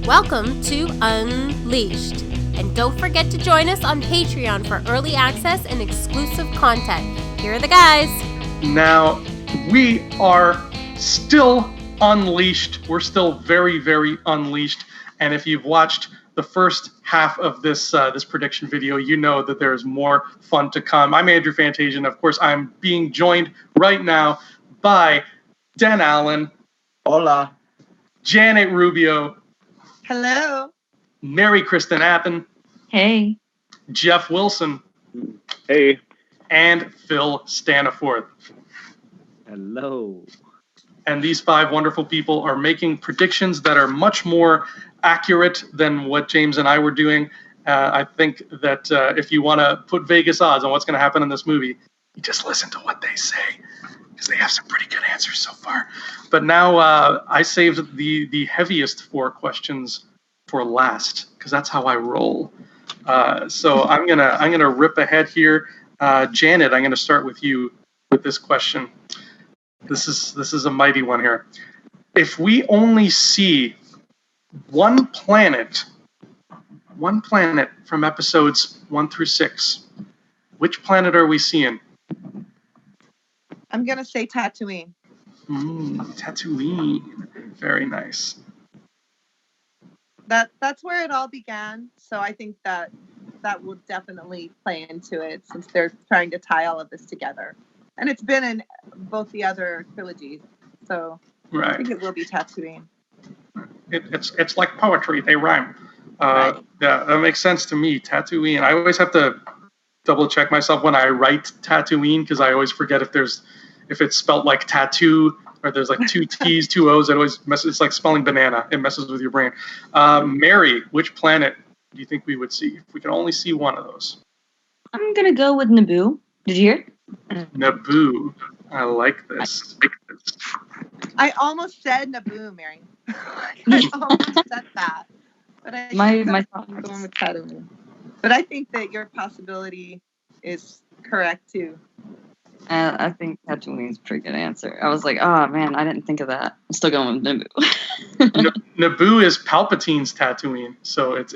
Welcome to Unleashed. And don't forget to join us on Patreon for early access and exclusive content. Here are the guys. Now, we are still unleashed. We're still very, very unleashed. And if you've watched the first half of this prediction video, you know that there is more fun to come. I'm Andrew Fantasia, and of course, I'm being joined right now by Dan Allen. Hola. Janet Rubio. Hello. Mary Kristen Appen. Hey. Jeff Wilson. Hey. And Phil Staniforth. Hello. And these five wonderful people are making predictions that are much more accurate than what James and I were doing. I think that if you want to put Vegas odds on what's going to happen in this movie, you just listen to what they say, because they have some pretty good answers so far. But now I saved the heaviest four questions for last, because that's how I roll. So I'm gonna rip ahead here. Janet, I'm gonna start with you with this question. This is a mighty one here. If we only see one planet from episodes 1 through 6, which planet are we seeing? I'm going to say Tatooine. Tatooine. Very nice. That's where it all began. So I think that will definitely play into it, since they're trying to tie all of this together. And it's been in both the other trilogies. So Right. I think it will be Tatooine. It's like poetry. They rhyme. Right. Yeah, that makes sense to me. Tatooine. I always have to double check myself when I write Tatooine, because I always forget if it's spelt like tattoo, or there's like two T's, two O's. It always messes. It's like spelling banana. It messes with your brain. Mary, which planet do you think we would see if we could only see one of those? I'm gonna go with Naboo. Did you hear it? Naboo. I like this. I almost said Naboo, Mary. I almost said that. But I'm going with Tatooine. But I think that your possibility is correct too. I think Tatooine's a pretty good answer. I was like, oh man, I didn't think of that. I'm still going with Naboo. Naboo is Palpatine's Tatooine, so it's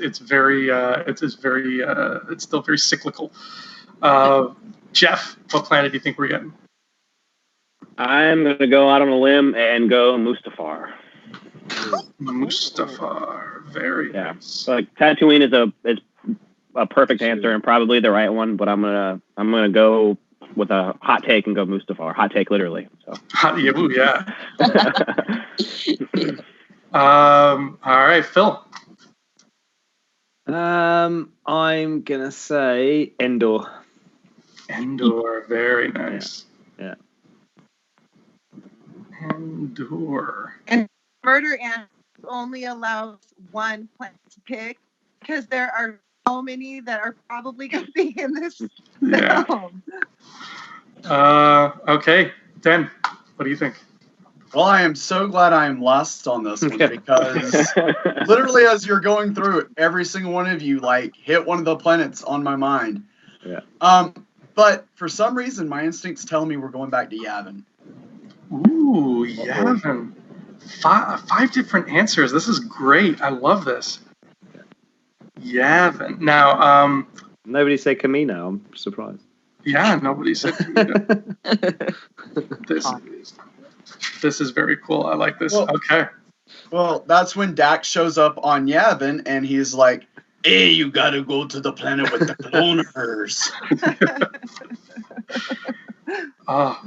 still very cyclical. Jeff, what planet do you think we're getting? I'm going to go out on a limb and go Mustafar. Mustafar. Very nice. So, like, Tatooine is a perfect answer and probably the right one, but I'm gonna go with a hot take and go Mustafar. Hot take, literally. So. Yeah. All right, Phil. I'm gonna say Endor. Endor, very nice. Yeah. Endor. And Murder Ant only allows one planet to pick, because there are so many that are probably going to be in this film. Okay, Dan, what do you think? Well, I am so glad I am last on this one, because literally as you're going through it, every single one of you hit one of the planets on my mind. Yeah. But for some reason, my instincts tell me we're going back to Yavin. Ooh, Yavin. Five different answers. This is great. I love this. Yavin. Now, nobody said Kamino. I'm surprised. Yeah, nobody said Kamino. This is very cool. I like this. Well, okay. Well, that's when Dax shows up on Yavin, and he's like, "Hey, you gotta go to the planet with the cloners."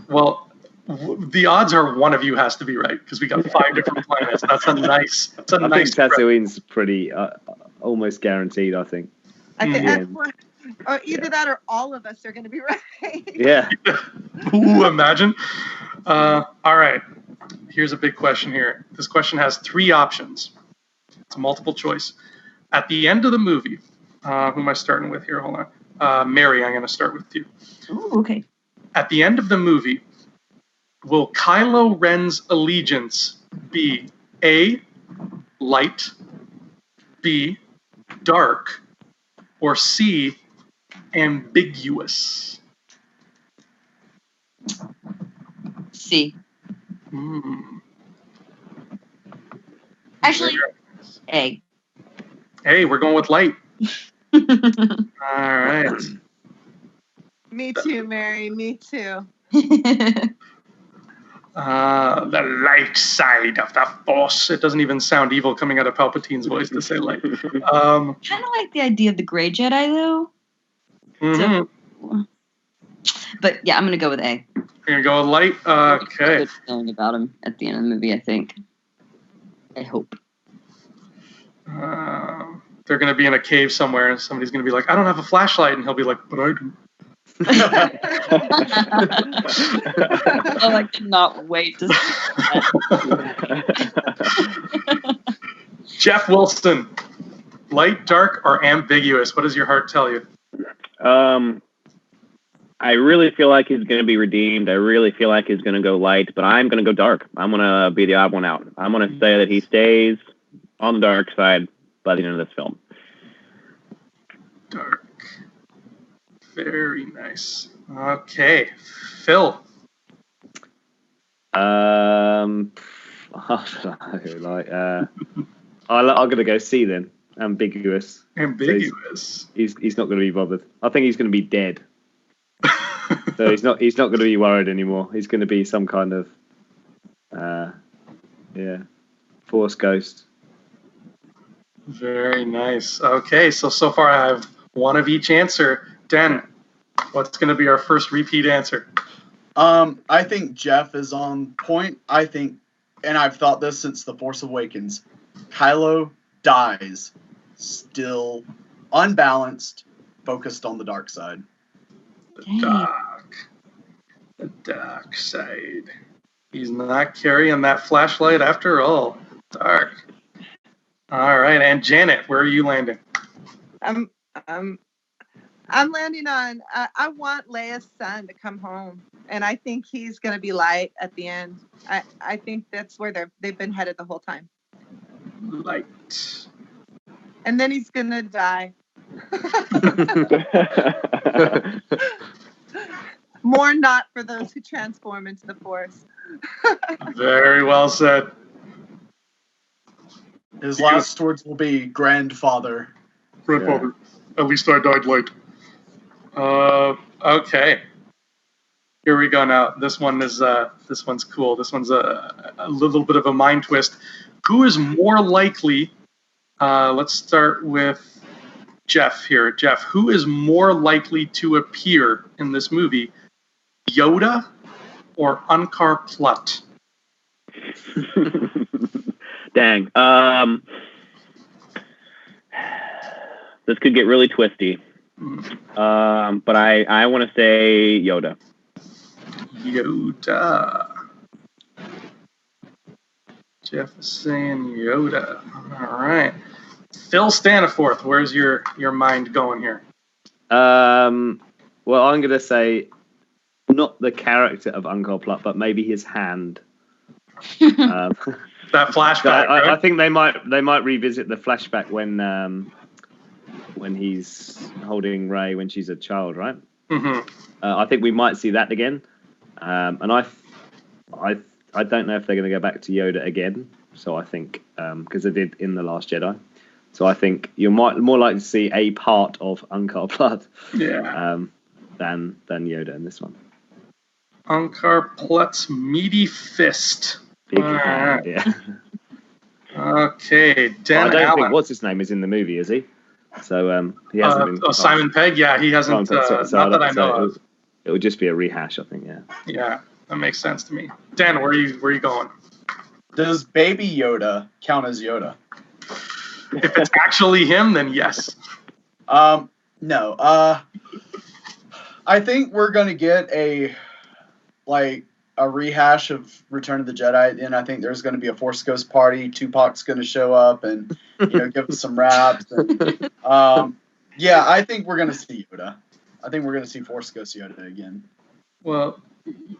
Well, the odds are one of you has to be right, because we got 5 different planets. That's a nice. I think Tatooine's pretty almost guaranteed. I think. I think or either that or all of us are going to be right. Yeah. Ooh, imagine. All right. Here's a big question here. This question has 3 options. It's a multiple choice. At the end of the movie, who am I starting with here? Hold on. Mary, I'm going to start with you. Ooh, okay. At the end of the movie, will Kylo Ren's allegiance be A, light, B, dark, or C, ambiguous? C. Actually, A. Hey, we're going with light. All right. Me too, Mary. Me too. The light side of the Force. It doesn't even sound evil coming out of Palpatine's voice to say light. Kind of like the idea of the gray Jedi, though. Mhm. So, but yeah, I'm gonna go with A. You're gonna go with light. Okay. Good feeling about him at the end of the movie, I think. I hope. They're gonna be in a cave somewhere, and somebody's gonna be like, "I don't have a flashlight," and he'll be like, "But I do." Oh, I cannot wait to see that. Jeff Wilson, light, dark, or ambiguous? What does your heart tell you? I really feel like he's going to be redeemed. I really feel like he's going to go light, but I'm going to go dark. I'm going to be the odd one out. I'm going to say that he stays on the dark side by the end of this film. Dark. Very nice. Okay. Phil. I'm gonna go C then. Ambiguous. Ambiguous. So he's not gonna be bothered. I think he's gonna be dead. So he's not gonna be worried anymore. He's gonna be some kind of Force ghost. Very nice. Okay, so far I have one of each answer. Den, what's going to be our first repeat answer? I think Jeff is on point. I think, and I've thought this since The Force Awakens, Kylo dies still unbalanced, focused on the dark side. The dark side. He's not carrying that flashlight after all. Dark. All right, and Janet, where are you landing? I'm landing on. I want Leia's son to come home, and I think he's gonna be light at the end. I think that's where they've been headed the whole time. Light. And then he's gonna die. More not for those who transform into the Force. Very well said. His last words will be grandfather. Grandfather. Yeah. At least I died light. Okay. Here we go now. This one's cool. This one's a little bit of a mind twist. Who is more likely? Let's start with Jeff here. Jeff, who is more likely to appear in this movie? Yoda or Unkar Plutt? Dang. This could get really twisty. But I want to say Yoda. Yoda. Jeff is saying Yoda. All right. Phil Staniforth, where's your mind going here? Well, I'm going to say not the character of Unkar Plutt, but maybe his hand. That flashback. Right? I think they might revisit the flashback when he's holding Rey when she's a child, right? Mm-hmm. I think we might see that again, and I don't know if they're going to go back to Yoda again. So I think because they did in The Last Jedi, so I think you're more likely to see a part of Unkar Plutt, than Yoda in this one. Unkar Plutt's meaty fist. Big hand, yeah. Okay, Dan I don't Allen. think what's his name is in the movie, is he? So he hasn't been. Simon Pegg, yeah, he hasn't. Not that I know of. It would just be a rehash, I think. Yeah. Yeah, that makes sense to me. Dan, where are you going? Does Baby Yoda count as Yoda? If it's actually him, then yes. No. I think we're gonna get a rehash of Return of the Jedi, and I think there's going to be a Force Ghost party. Tupac's going to show up and give us some raps. And, I think we're going to see Yoda. I think we're going to see Force Ghost Yoda again. Well,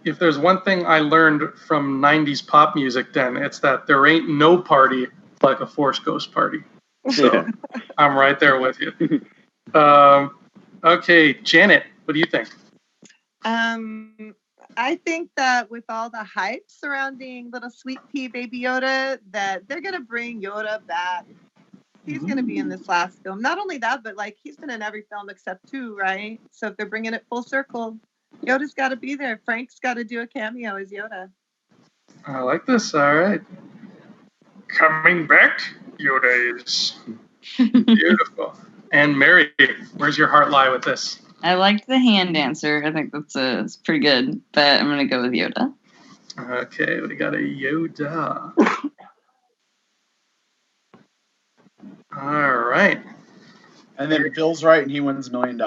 if there's one thing I learned from 90s pop music, then it's that there ain't no party like a Force Ghost party. So I'm right there with you. Okay, Janet, what do you think? I think that with all the hype surrounding little sweet pea Baby Yoda, that they're going to bring Yoda back. He's going to be in this last film. Not only that, but like he's been in every film except 2, right? So if they're bringing it full circle, Yoda's got to be there. Frank's got to do a cameo as Yoda. I like this. All right. Coming back, Yoda is beautiful. And Mary, where's your heart lie with this? I liked the hand answer. I think it's pretty good, but I'm gonna go with Yoda. Okay, we got a Yoda. All right. And then Bill's right, and he wins $1 million.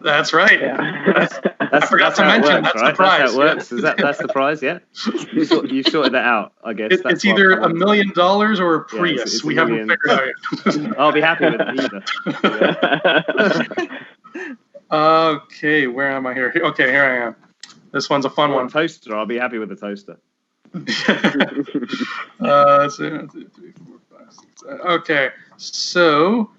That's right. Yeah. I forgot to mention that's the prize. That's how it works. That's the prize, yeah? You sorted that out, I guess. It's either $1 million or a Prius. It's we $1 haven't million. figured out yet. I'll be happy with it either. Okay, where am I here? Okay, here I am. This one's a fun one. Toaster. I'll be happy with the toaster. Let's see, 1, 2, 3, 4, 5, 6, 7. Okay, so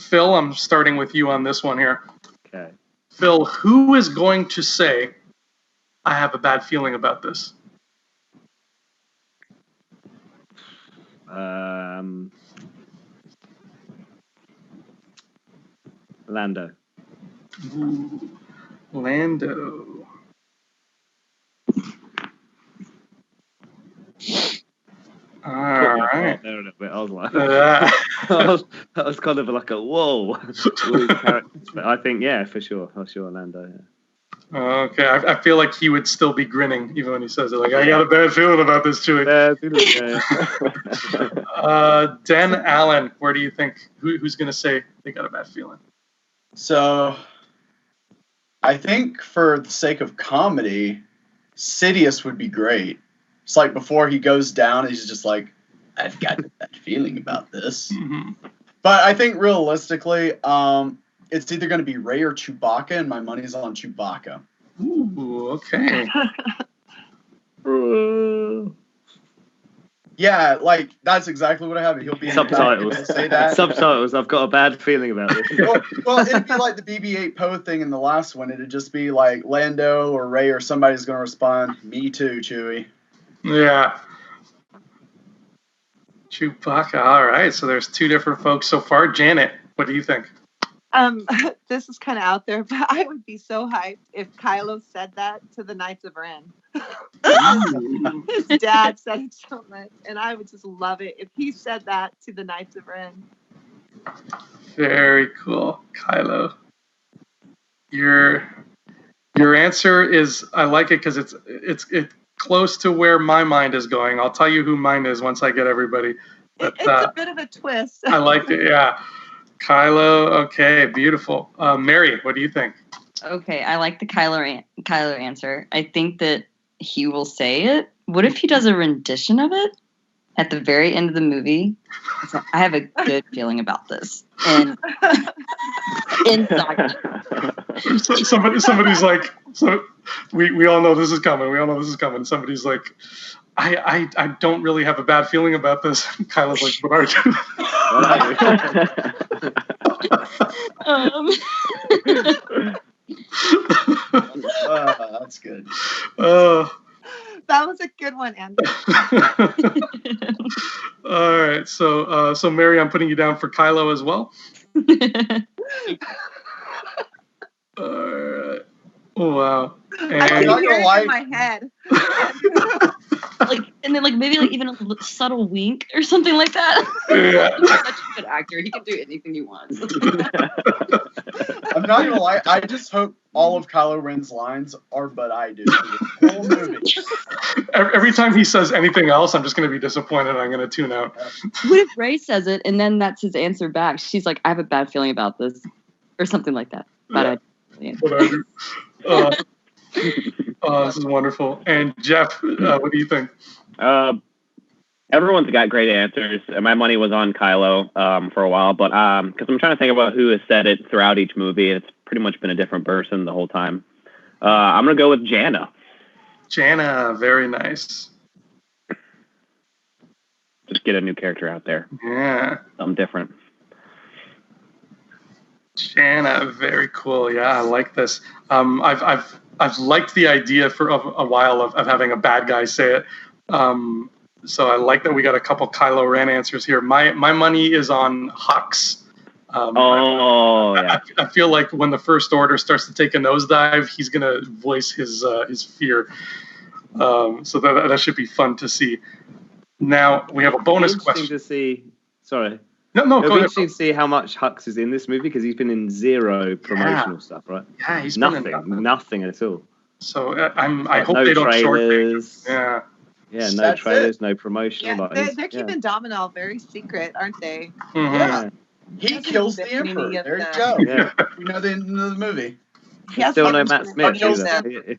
Phil, I'm starting with you on this one here. Okay. Phil, who is going to say, I have a bad feeling about this? Lando. Ooh, Lando. All right. There a little bit. I was like, Uh, that was kind of like a whoa. But I think, yeah, for sure, Lando. Yeah. Okay, I feel like he would still be grinning even when he says it. Like, I got a bad feeling about this, Chewie. Den Allen, where do you think, who's going to say they got a bad feeling? So, I think for the sake of comedy, Sidious would be great. It's like before he goes down, he's just like, I've got that feeling about this. Mm-hmm. But I think realistically, it's either going to be Rey or Chewbacca, and my money's on Chewbacca. Ooh, okay. Yeah, like, that's exactly what I have. He'll be in Subtitles. The back, say that. Subtitles. I've got a bad feeling about this. well, it'd be like the BB-8 Poe thing in the last one. It'd just be like Lando or Rey or somebody's going to respond, me too, Chewie. Yeah. Chewbacca. All right, so there's 2 different folks so far. Janet, what do you think? This is kind of out there, but I would be so hyped if Kylo said that to the Knights of Ren. His dad said it so much, and I would just love it if he said that to the Knights of Ren. Very cool, Kylo. Your answer is, I like it because it's close to where my mind is going. I'll tell you who mine is once I get everybody. But, it's a bit of a twist. I liked it. Yeah. Kylo, okay, beautiful. Mary, what do you think? Okay, I like the Kylo answer. I think that he will say it. What if he does a rendition of it at the very end of the movie? I have a good feeling about this. And inside. Somebody's like, so we all know this is coming. We all know this is coming. Somebody's like, I don't really have a bad feeling about this. Kylo's like, what are you? That's good. That was a good one, Andy. All right, so Mary, I'm putting you down for Kylo as well. All right. Oh, wow. And I can hear it in my head. And then maybe even a subtle wink or something like that. Yeah. He's such a good actor. He can do anything he wants. I'm not gonna lie. I just hope all of Kylo Ren's lines are "but I do." The whole movie. Every time he says anything else, I'm just going to be disappointed. I'm going to tune out. What if Rey says it and then that's his answer back? She's like, I have a bad feeling about this, or something like that. But But I do. This is wonderful. And Jeff, what do you think? Everyone's got great answers. My money was on Kylo for a while, but because I'm trying to think about who has said it throughout each movie, it's pretty much been a different person the whole time. I'm gonna go with Jannah. Jannah, very nice. Just get a new character out there. Yeah. Something different. Jannah, very cool. Yeah, I like this. I've liked the idea for a while of having a bad guy say it. So I like that we got a couple Kylo Ren answers here. My money is on Hux. Yeah. I feel like when the First Order starts to take a nosedive, he's gonna voice his fear. So that should be fun to see. Now we have a bonus question. To see. Sorry. No, It'll go be ahead. interesting to see how much Hux is in this movie because he's been in zero promotional stuff, right? Yeah, he's nothing at all. So I hope they don't trailers. Yeah. Yeah, no That's trailers, it. no promotional. Yeah, they're keeping Domino very secret, aren't they? Mm-hmm. Yeah. He Doesn't kills the even Emperor. any of There you the- go. Yeah. We know the end of the movie. He has Still no weapons Matt for Smith. kills Either.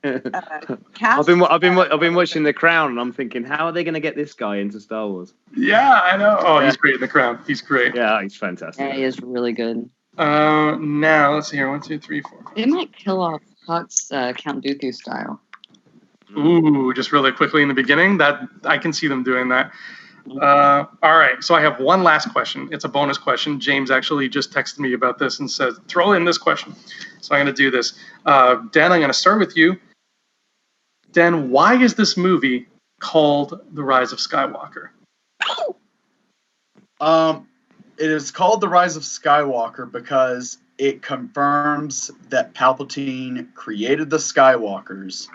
cast. I've been watching The Crown and I'm thinking, how are they going to get this guy into Star Wars? Yeah, I know. Oh, he's great in The Crown. He's great. Yeah, he's fantastic. Yeah, he is really good. Now let's see here. 1, 2, 3, 4. They might kill off Hux Count Dooku style. Ooh, just really quickly in the beginning. That I can see them doing that. All right, so I have one last question. It's a bonus question. James actually just texted me about this and said, throw in this question. So I'm going to do this. Dan, I'm going to start with you. Dan, why is this movie called The Rise of Skywalker? It is called The Rise of Skywalker because it confirms that Palpatine created the Skywalkers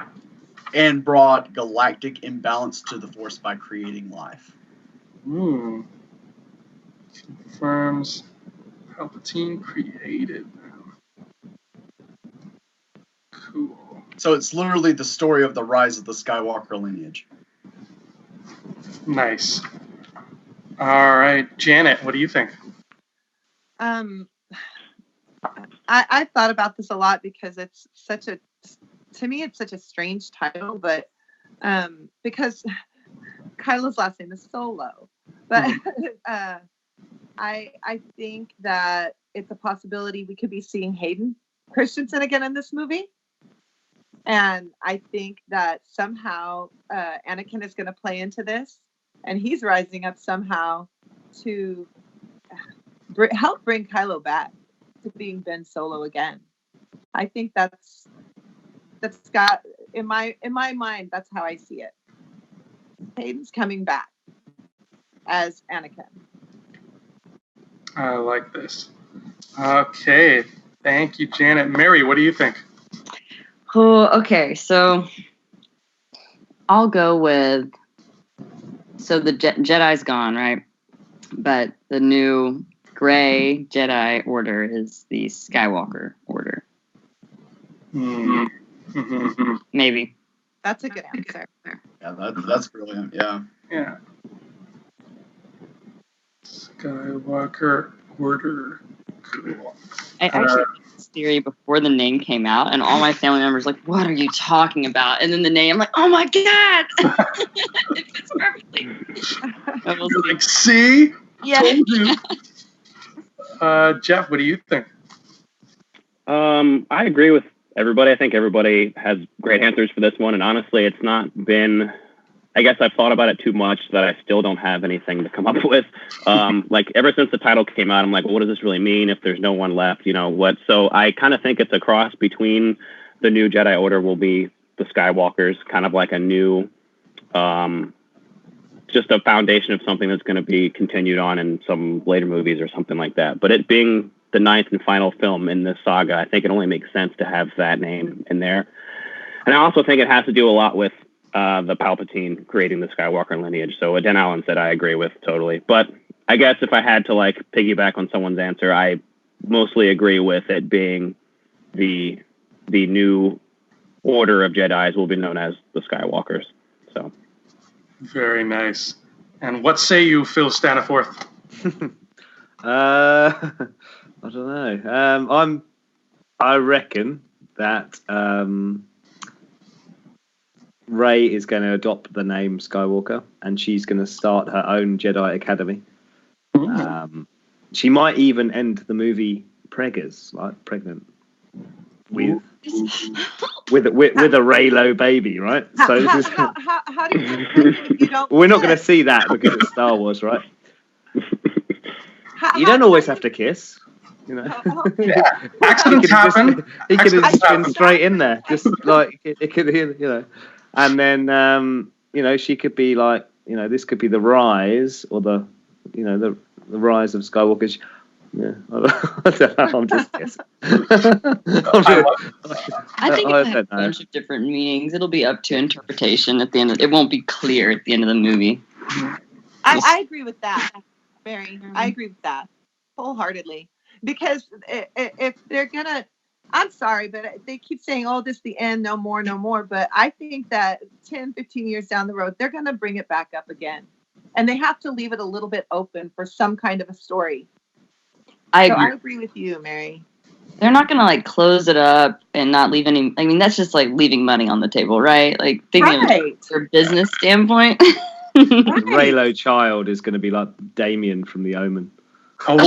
and brought galactic imbalance to the Force by creating life. Confirms Palpatine created them. Cool. So it's literally the story of the rise of the Skywalker lineage. Nice. All right, Janet, what do you think? I thought about this a lot because it's to me it's such a strange title, but because Kylo's last name is Solo, but I think that it's a possibility we could be seeing Hayden Christensen again in this movie. And I think that somehow Anakin is going to play into this, and he's rising up somehow to help bring Kylo back to being Ben Solo again. I think that's got in my mind. That's how I see it. Hayden's coming back as Anakin. I like this. Okay, thank you, Janet. Mary, what do you think? Oh, okay. So I'll go with. So the Jedi's gone, right? But the new gray Jedi Order is the Skywalker Order. Mm-hmm. Maybe. That's a good answer. Yeah, that's brilliant. Yeah. Yeah. Skywalker Order. Cool. I actually had this theory before the name came out, and all my family members were like, "What are you talking about?" And then the name, I'm like, "Oh my god, it fits perfectly." You're like, see? Yeah. Told you. Jeff, what do you think? I agree with everybody. I think everybody has great answers for this one, and honestly, it's not been. I guess I've thought about it too much that I still don't have anything to come up with. Like ever since the title came out, I'm like, well, what does this really mean if there's no one left? You know what? So I kind of think it's a cross between the new Jedi Order will be the Skywalkers, kind of like a new, just a foundation of something that's going to be continued on in some later movies or something like that. But it being the 9th and final film in this saga, I think it only makes sense to have that name in there. And I also think it has to do a lot with the Palpatine creating the Skywalker lineage. So what Dan Allen said, I agree with totally. But I guess if I had to like piggyback on someone's answer, I mostly agree with it being the new order of Jedis will be known as the Skywalkers. So Very nice. And what say you, Phil Staniforth? I don't know. I reckon that Rey is going to adopt the name Skywalker, and she's going to start her own Jedi Academy. She might even end the movie preggers, like pregnant with a Reylo baby, right? So this is. How do you don't? We're not going to see that because it's Star Wars, right? You don't always have to kiss. You know, Accidents happen. He could have just been happen. straight in there, just like it could, you know. And then, you know, she could be like this could be the rise or the rise of Skywalker. Yeah, I don't know. I'm just guessing. I think it'll have a bunch of different meanings. It'll be up to interpretation at the end. It won't be clear at the end of the movie. I agree with that, Mary. I agree with that wholeheartedly. Because if they're gonna, I'm sorry, but they keep saying, "Oh, this is the end, no more, no more." But I think that 10, 15 years down the road, they're gonna bring it back up again, and they have to leave it a little bit open for some kind of a story. I agree with you, Mary. They're not gonna like close it up and not leave any. I mean, that's just like leaving money on the table, right? Like thinking of it from a business standpoint. Raylo Child is going to be like Damien from The Omen. Oh,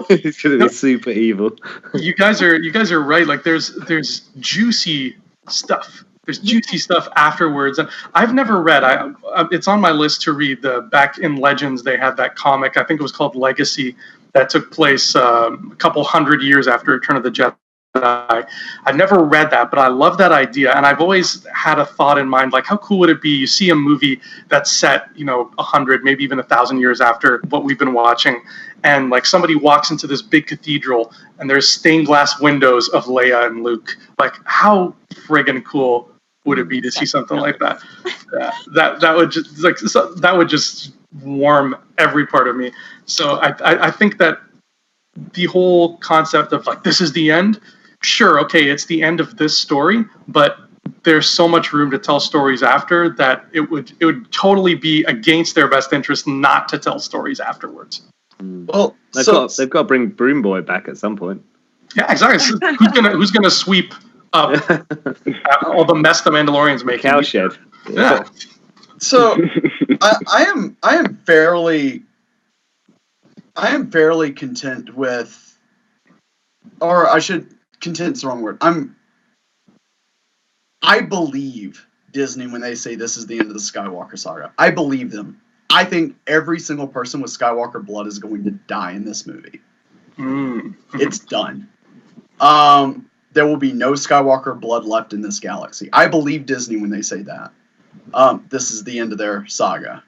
He's going to be super evil. You guys are right. Like there's juicy stuff. There's juicy stuff afterwards, and I've never read. It's on my list to read. Back in Legends, they had that comic. I think it was called Legacy, that took place a couple hundred years after Return of the Jedi. I've never read that, but I love that idea, and I've always had a thought in mind, like how cool would it be? You see a movie that's set, 100, maybe even 1,000 years after what we've been watching, and like somebody walks into this big cathedral, and there's stained glass windows of Leia and Luke. Like, how friggin' cool would it be to see something like that? That would just warm every part of me. So I think that the whole concept of like, this is the end. Sure, okay, it's the end of this story, but there's so much room to tell stories after that it would totally be against their best interest not to tell stories afterwards. Well, they've got to bring Broom Boy back at some point. Yeah, exactly. Who's gonna sweep up all the mess the Mandalorian's making? Cowshed. Yeah. So I am fairly content with, or I should, content's the wrong word. I believe Disney when they say this is the end of the Skywalker saga. I believe them. I think every single person with Skywalker blood is going to die in this movie. It's done. There will be no Skywalker blood left in this galaxy. I believe Disney when they say that. This is the end of their saga,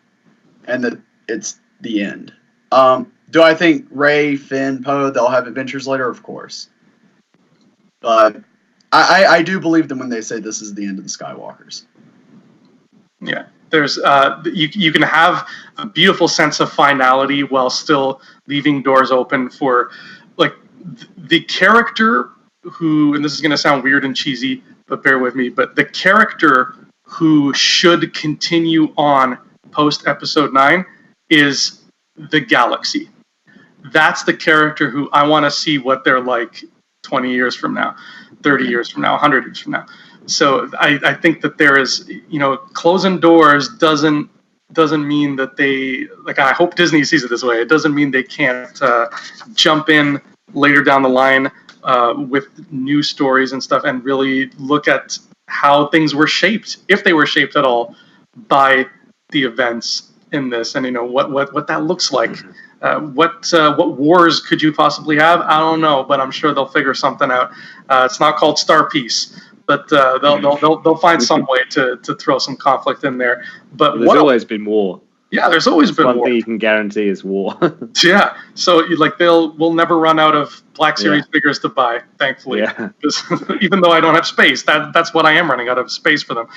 and that it's the end. Do I think Rey, Finn, Poe, they'll have adventures later? Of course. But I do believe them when they say this is the end of the Skywalkers. Yeah. There's you can have a beautiful sense of finality while still leaving doors open for like the character who, and this is going to sound weird and cheesy, but bear with me, but the character who should continue on post episode 9 is the galaxy. That's the character who I want to see what they're like 20 years from now, 30 years from now, 100 years from now. So I think that there is, closing doors doesn't mean that they, like, I hope Disney sees it this way. It doesn't mean they can't jump in later down the line with new stories and stuff and really look at how things were shaped, if they were shaped at all, by the events in this, and what that looks like. What wars could you possibly have? I don't know, but I'm sure they'll figure something out. It's not called Star Peace, but they'll find some way to throw some conflict in there. But there's always been war. Yeah, there's always been war. One thing you can guarantee is war. Yeah, so we'll never run out of Black Series figures to buy, thankfully. Yeah. Even though I don't have space, that's what I am running out of space for them.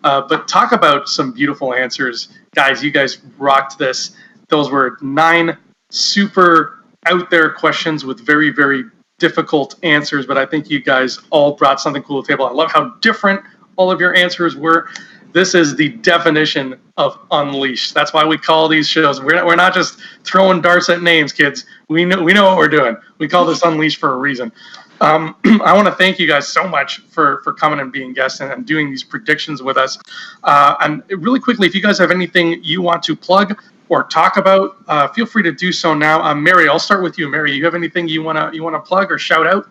But talk about some beautiful answers, guys. You guys rocked this. Those were 9 super out there questions with very, very difficult answers, but I think you guys all brought something cool to the table. I love how different all of your answers were. This is the definition of Unleashed. That's why we call these shows. We're not just throwing darts at names, kids. We know what we're doing. We call this Unleashed for a reason. I want to thank you guys so much for coming and being guests and doing these predictions with us. And really quickly, if you guys have anything you want to plug or talk about, feel free to do so now. Mary, I'll start with you. Mary, you have anything you wanna plug or shout out?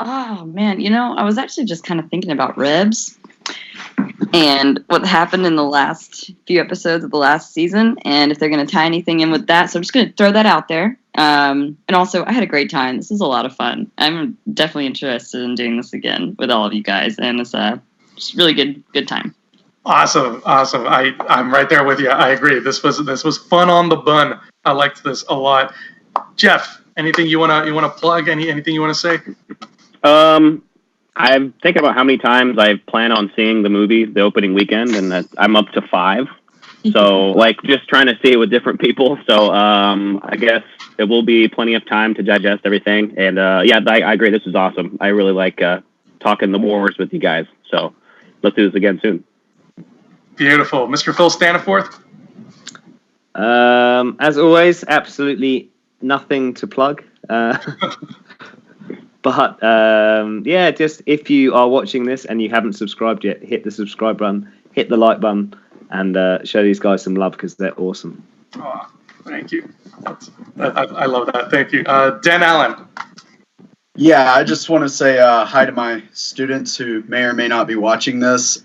Oh man, I was actually just kind of thinking about Rebs and what happened in the last few episodes of the last season, and if they're going to tie anything in with that. So I'm just going to throw that out there. And also, I had a great time. This is a lot of fun. I'm definitely interested in doing this again with all of you guys, and it's just really good time. Awesome. I'm right there with you. I agree. This was fun on the bun. I liked this a lot. Jeff, anything you wanna plug? Anything you wanna say? I'm thinking about how many times I plan on seeing the movie the opening weekend, and I'm up to 5. So, like, just trying to see it with different people. So, I guess it will be plenty of time to digest everything. And yeah, I agree. This is awesome. I really like talking the wars with you guys. So, let's do this again soon. Beautiful, Mr. Phil Staniforth. As always, absolutely nothing to plug. But yeah, just if you are watching this and you haven't subscribed yet, hit the subscribe button, hit the like button, and show these guys some love because they're awesome. Oh, thank you. I love that. Thank you. Dan Allen. Yeah, I just want to say hi to my students who may or may not be watching this.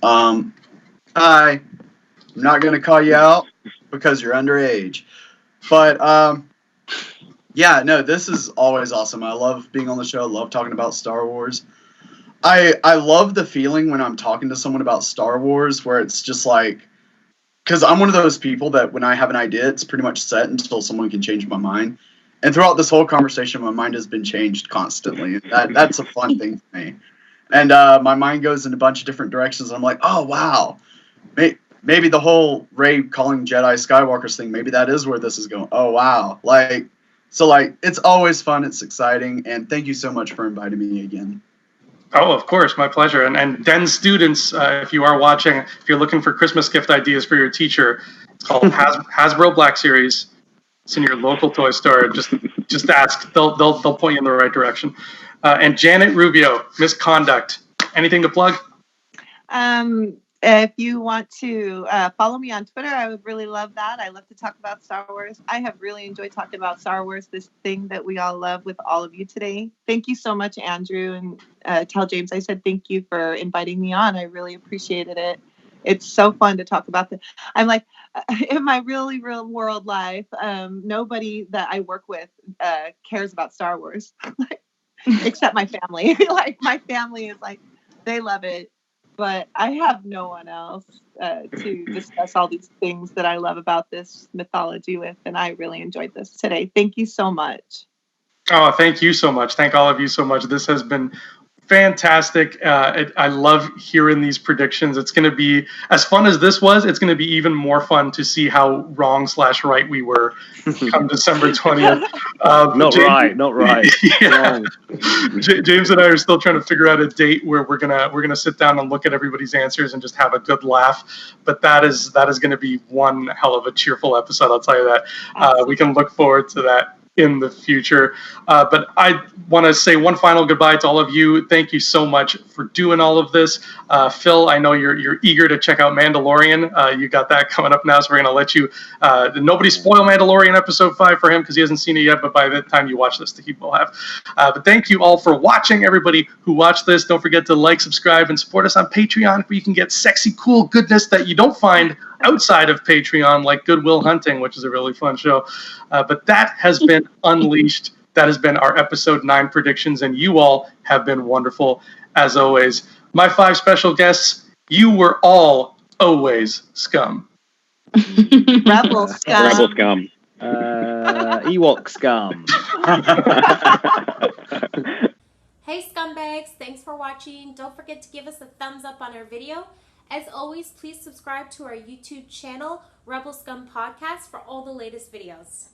Hi. I'm not going to call you out because you're underage. But yeah, no, this is always awesome. I love being on the show. I love talking about Star Wars. I love the feeling when I'm talking to someone about Star Wars where it's just like, because I'm one of those people that when I have an idea, it's pretty much set until someone can change my mind. And throughout this whole conversation, my mind has been changed constantly. That's a fun thing for me. And my mind goes in a bunch of different directions. I'm like, oh, wow. Maybe the whole Rey calling Jedi Skywalkers thing, maybe that is where this is going. Oh, wow. So, it's always fun. It's exciting. And thank you so much for inviting me again. Oh, of course. My pleasure. And Den students, if you are watching, if you're looking for Christmas gift ideas for your teacher, it's called Hasbro Black Series. It's in your local toy store. Just ask. They'll point you in the right direction. And Janet Rubio, Misconduct. Anything to plug? If you want to follow me on Twitter, I would really love that. I love to talk about Star Wars. I have really enjoyed talking about Star Wars, this thing that we all love, with all of you today. Thank you so much, Andrew. And tell James I said thank you for inviting me on. I really appreciated it. It's so fun to talk about I'm like, in my really real world life, nobody that I work with cares about Star Wars, except my family. Like, my family is like, they love it. But I have no one else to discuss all these things that I love about this mythology with, and I really enjoyed this today. Thank you so much. Oh, thank you so much. Thank all of you so much. This has been fantastic. I love hearing these predictions. It's going to be, as fun as this was, it's going to be even more fun to see how wrong/right we were come December 20th. Not right. Yeah. James and I are still trying to figure out a date where we're gonna sit down and look at everybody's answers and just have a good laugh. But that is going to be one hell of a cheerful episode. I'll tell you that. We can look forward to that in the future. But I want to say one final goodbye to all of you. Thank you so much for doing all of this. Phil, I know you're eager to check out Mandalorian. You got that coming up now, so we're going to let you, nobody spoil Mandalorian episode 5 for him because he hasn't seen it yet, but by the time you watch this, he will have. But thank you all for watching. Everybody who watched this, don't forget to like, subscribe, and support us on Patreon, where you can get sexy, cool goodness that you don't find outside of Patreon, like Good Will Hunting, which is a really fun show. But that has been Unleashed. That has been our episode 9 predictions, and you all have been wonderful, as always. My 5 special guests, you were all always scum. Rebel scum. Rebel scum. Ewok scum. Hey scumbags, thanks for watching. Don't forget to give us a thumbs up on our video. As always, please subscribe to our YouTube channel, Rebel Scum Podcast, for all the latest videos.